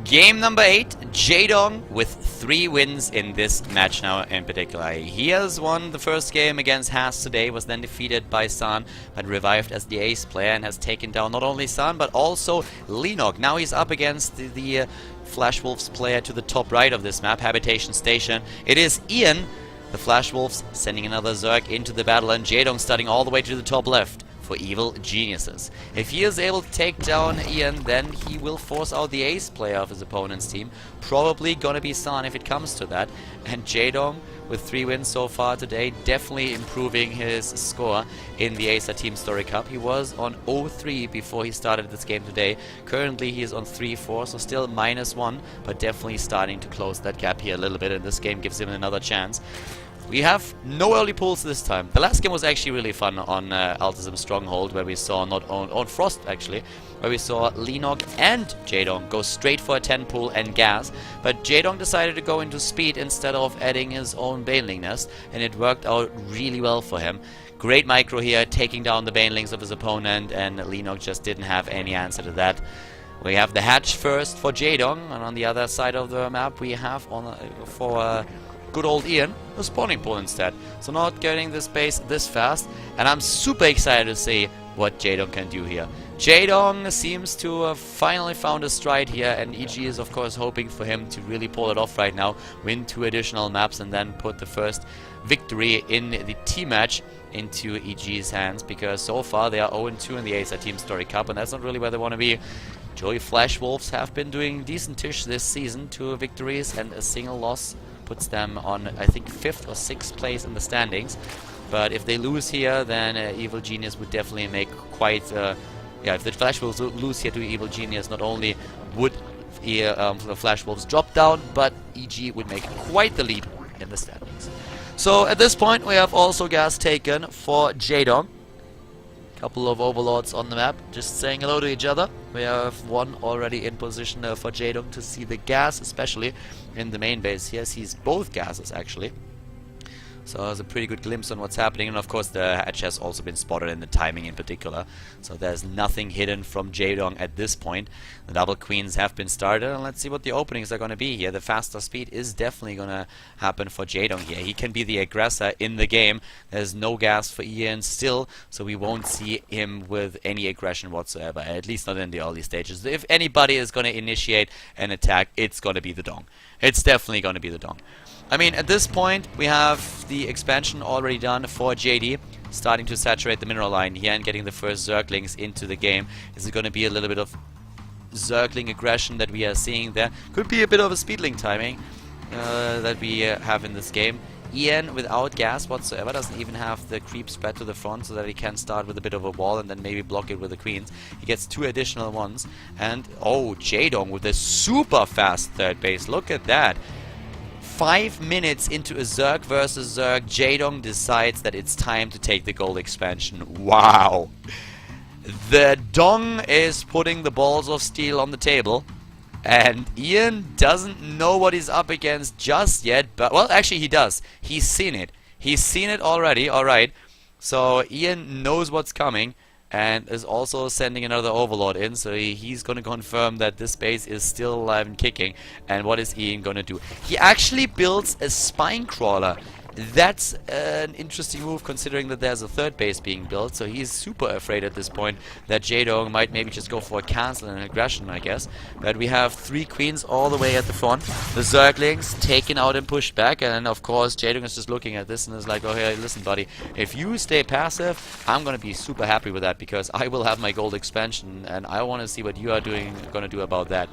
Game number 8, JaeDong with 3 wins in this match now in particular. He has won the first game against Haas today, was then defeated by San, but revived as the ace player and has taken down not only San, but also eOnZerG. Now he's up against the FlashWolves player to the top right of this map, Habitation Station. It is Ian, the FlashWolves, sending another Zerg into the battle, and JaeDong starting all the way to the top left for Evil Geniuses. If he is able to take down Ian, then he will force out the ace player of his opponent's team. Probably gonna be San if it comes to that. And JaeDong, with 3 wins so far today, definitely improving his score in the Acer TeamStory Cup. He was on 0-3 before he started this game today. Currently he is on 3-4, so still -1, but definitely starting to close that gap here a little bit, and this game gives him another chance. We have no early pulls this time. The last game was actually really fun on Altism Stronghold, where we saw not on Frost actually, where we saw eOnZerG and JaeDong go straight for a 10 pull and gas, but JaeDong decided to go into speed instead of adding his own Baneling nest, and it worked out really well for him. Great micro here, taking down the Banelings of his opponent, and eOnZerG just didn't have any answer to that. We have the hatch first for JaeDong, and on the other side of the map we have for good old Ian, a spawning pool instead. So not getting this base this fast, and I'm super excited to see what JaeDong can do here. JaeDong seems to have finally found a stride here, and EG is of course hoping for him to really pull it off right now, win 2 additional maps, and then put the first victory in the team match into EG's hands, because so far they are 0-2 in the Acer TeamStory Cup, and that's not really where they want to be. Joey FlashWolves have been doing decent-ish this season, 2 victories and a single loss puts them on, I think, 5th or 6th place in the standings. But if they lose here, then Evil Genius would definitely make quite... yeah, if the FlashWolves lose here to Evil Genius, not only would the FlashWolves drop down, but EG would make quite the lead in the standings. So at this point, we have also gas taken for JaeDong. Couple of overlords on the map, just saying hello to each other. We have one already in position for JaeDong to see the gas, especially in the main base. He sees both gases actually. So there's a pretty good glimpse on what's happening, and of course the hatch has also been spotted in the timing in particular. So there's nothing hidden from JaeDong at this point. The double queens have been started, and let's see what the openings are going to be here. The faster speed is definitely going to happen for JaeDong here. He can be the aggressor in the game. There's no gas for Ian still, so we won't see him with any aggression whatsoever, at least not in the early stages. If anybody is going to initiate an attack, it's going to be the Dong. It's definitely going to be the Dong. I mean, at this point, we have the expansion already done for JD, starting to saturate the mineral line here and getting the first Zerglings into the game. Is it going to be a little bit of Zergling aggression that we are seeing there? Could be a bit of a speedling timing that we have in this game. Ian, without gas whatsoever, doesn't even have the creep spread to the front so that he can start with a bit of a wall and then maybe block it with the queens. He gets 2 additional ones. And, oh, JaeDong with a super fast third base. Look at that. 5 minutes into a Zerg versus Zerg, JaeDong decides that it's time to take the gold expansion. Wow! The Dong is putting the balls of steel on the table, and Ian doesn't know what he's up against just yet, but, well, actually he does. He's seen it. He's seen it already, alright. So Ian knows what's coming, and is also sending another overlord in, so he's going to confirm that this base is still alive and kicking. And what is Ian going to do? He actually builds a spine crawler. That's an interesting move considering that there's a third base being built, so he's super afraid at this point that JaeDong might maybe just go for a cancel and an aggression, I guess. But we have 3 queens all the way at the front, the Zerglings taken out and pushed back, and of course JaeDong is just looking at this and is like, oh hey, listen buddy, if you stay passive, I'm gonna be super happy with that, because I will have my gold expansion and I want to see what you are gonna do about that.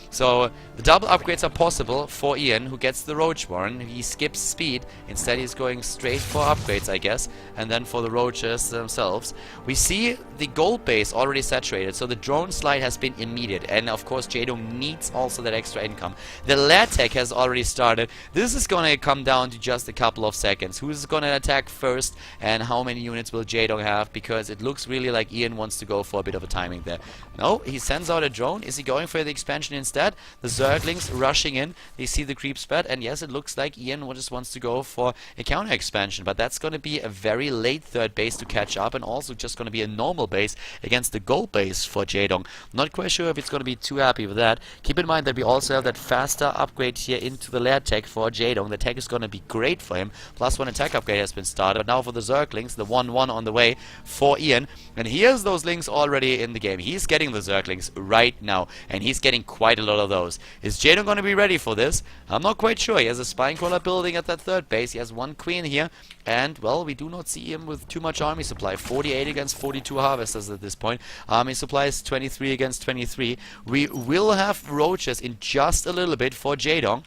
So the double upgrades are possible for Ian, who gets the Roach Warren. He skips speed. Instead he's going straight for upgrades, I guess. And then for the Roaches themselves. We see the gold base already saturated, so the drone slide has been immediate. And of course JaeDong needs also that extra income. The lair tech has already started. This is going to come down to just a couple of seconds. Who's going to attack first, and how many units will JaeDong have? Because it looks really like Ian wants to go for a bit of a timing there. No, he sends out a drone. Is he going for the expansion instead? instead, the Zerglings rushing in. They see the creep spread, and yes, it looks like Ian just wants to go for a counter expansion, but that's going to be a very late third base to catch up, and also just going to be a normal base against the gold base for JaeDong. Not quite sure if it's going to be too happy with that. Keep in mind that we also have that faster upgrade here into the lair tech for JaeDong. The tech is going to be great for him. +1 attack upgrade has been started. But now for the Zerglings, the 1-1 on the way for Ian. And here's those links already in the game. He's getting the Zerglings right now, and he's getting quite a lot of those. Is JaeDong going to be ready for this? I'm not quite sure. He has a spine crawler building at that third base. He has one queen here, and well, we do not see him with too much army supply. 48 against 42 harvesters at this point. Army supply is 23 against 23. We will have roaches in just a little bit for JaeDong.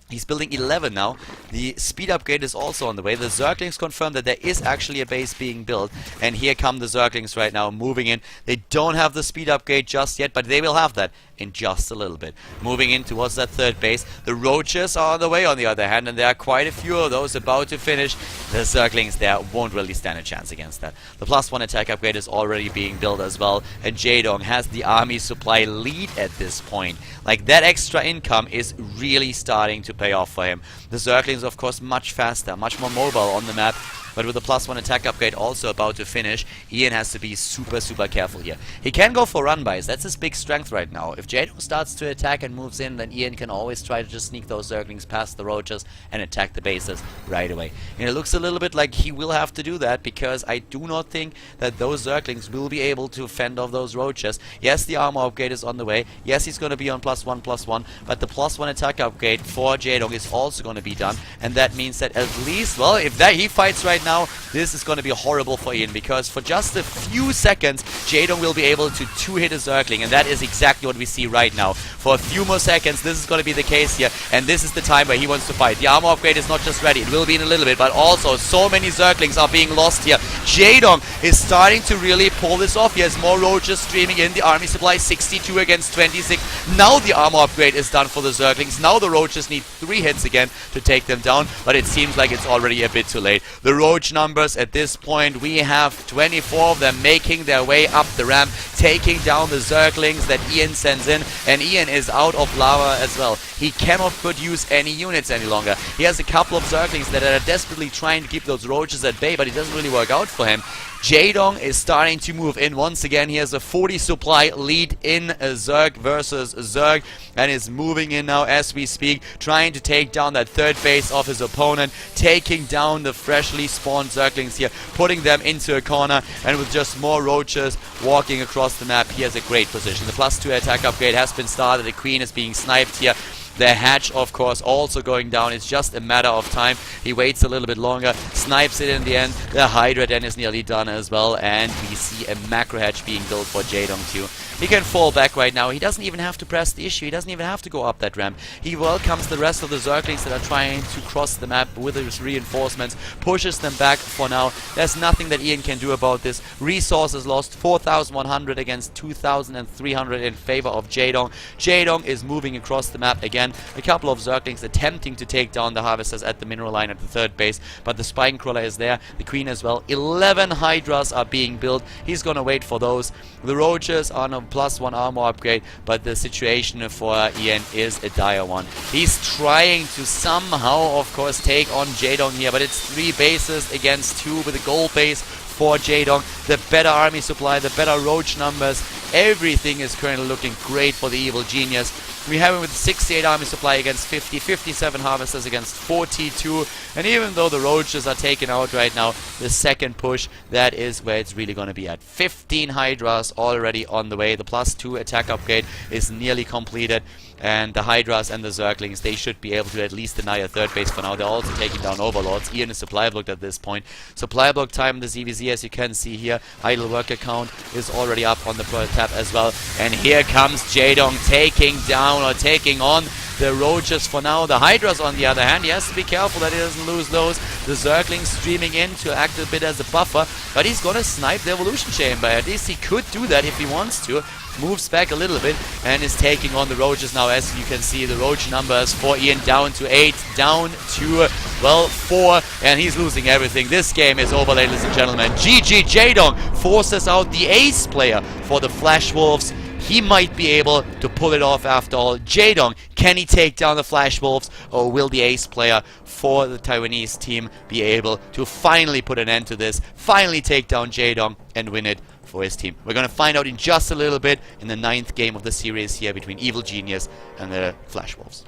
He's building 11 now. The speed upgrade is also on the way. The Zerglings confirm that there is actually a base being built. And here come the Zerglings right now moving in. They don't have the speed upgrade just yet, but they will have that in just a little bit. Moving in towards that third base. The roaches are on the way on the other hand, and there are quite a few of those about to finish. The Zerglings there won't really stand a chance against that. The +1 attack upgrade is already being built as well, and JaeDong has the army supply lead at this point. Like, that extra income is really starting to pay off for him. The Zerglings, of course, much faster, much more mobile on the map. But with the +1 attack upgrade also about to finish, Ian has to be super, super careful here. He can go for run-bys. That's his big strength right now. If JaeDong starts to attack and moves in, then Ian can always try to just sneak those Zerglings past the roaches and attack the bases right away. And it looks a little bit like he will have to do that, because I do not think that those Zerglings will be able to fend off those roaches. Yes, the armor upgrade is on the way. Yes, he's going to be on +1/+1, but the +1 attack upgrade for JaeDong is also going to be done. And that means that at least, well, if that he fights right now, this is going to be horrible for Ian, because for just a few seconds, JaeDong will be able to two-hit a Zergling, and that is exactly what we see right now. For a few more seconds, this is going to be the case here, and this is the time where he wants to fight. The armor upgrade is not just ready, it will be in a little bit, but also so many Zerglings are being lost here. JaeDong is starting to really pull this off. He has more roaches streaming in. The army supply 62 against 26. Now the armor upgrade is done for the Zerglings. Now the roaches need 3 hits again to take them down, but it seems like it's already a bit too late. The roach numbers at this point, we have 24 of them making their way up the ramp, taking down the Zerglings that Ian sends in, and Ian is out of lava as well. He cannot produce any units any longer. He has a couple of Zerglings that are desperately trying to keep those roaches at bay, but it doesn't really work out for him. JaeDong is starting to move in once again. He has a 40 supply lead in Zerg versus Zerg, and is moving in now as we speak, trying to take down that third base of his opponent, taking down the freshly spawned Zerglings here, putting them into a corner, and with just more roaches walking across the map, he has a great position. The +2 attack upgrade has been started. The queen is being sniped here. The hatch, of course, also going down. It's just a matter of time. He waits a little bit longer, snipes it in the end. The Hydra then is nearly done as well, and we see a macro hatch being built for JaeDong too. He can fall back right now. He doesn't even have to press the issue. He doesn't even have to go up that ramp. He welcomes the rest of the Zerglings that are trying to cross the map with his reinforcements, pushes them back for now. There's nothing that Ian can do about this. Resources lost, 4,100 against 2,300 in favor of JaeDong. JaeDong is moving across the map again. A couple of Zerglings attempting to take down the harvesters at the mineral line at the third base, but the spine crawler is there, the queen as well. 11 Hydras are being built. He's gonna wait for those. The roaches are on a +1 armor upgrade, but the situation for Ian is a dire one. He's trying to somehow, of course, take on JaeDong here, but it's 3 bases against 2 with a gold base for JaeDong. The better army supply, the better roach numbers, everything is currently looking great for the evil genius. We have him with 68 army supply against 50, 57 harvesters against 42, and even though the roaches are taken out right now, the second push, that is where it's really going to be at. 15 Hydras already on the way. The +2 attack upgrade is nearly completed, and the Hydras and the Zerglings, they should be able to at least deny a third base for now. They're also taking down Overlords. Ian is supply blocked at this point. Supply block time in the ZVZ, as you can see here. Idle worker count is already up on the tab as well. And here comes JaeDong taking down or taking on the roaches for now. The Hydras, on the other hand, he has to be careful that he doesn't lose those. The Zerglings streaming in to act a bit as a buffer, but he's gonna snipe the evolution chamber. At least he could do that if he wants to. Moves back a little bit and is taking on the roaches now. As you can see, the roach numbers for Ian down to 8, down to, well, 4, and he's losing everything. This game is over, ladies and gentlemen. GG JaeDong forces out the ace player for the FlashWolves. he might be able to pull it off after all. JaeDong, can he take down the FlashWolves, or will the ace player for the Taiwanese team be able to finally put an end to this, finally take down JaeDong and win it for his team? We're going to find out in just a little bit in the 9th game of the series here between Evil Genius and the FlashWolves.